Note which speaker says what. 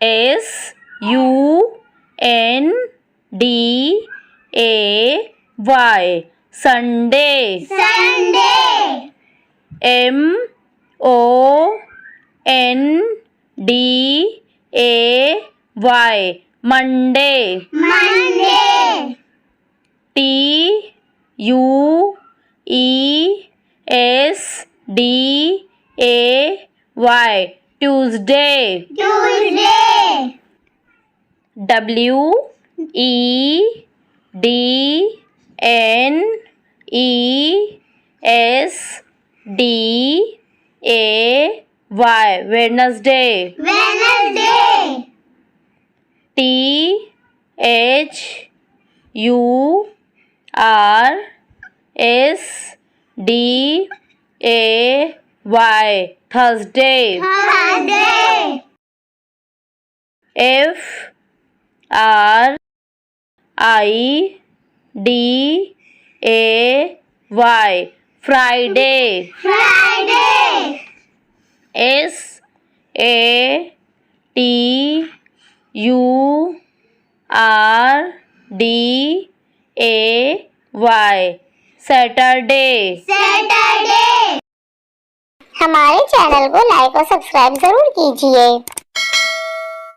Speaker 1: S-U-N-D-A-Y Sunday. M-O-N-D-A-Y Monday. T-U-E-S-D-A-Y Tuesday. W-E-D-N-E-S-D-A-Y Wednesday. T-H-U-R-S-D-A-Y Thursday. F-R-I-D-A-Y Friday. S-A-T-U-R-D-A-Y Saturday.
Speaker 2: हमारे channel को like और subscribe जरूर कीजिए।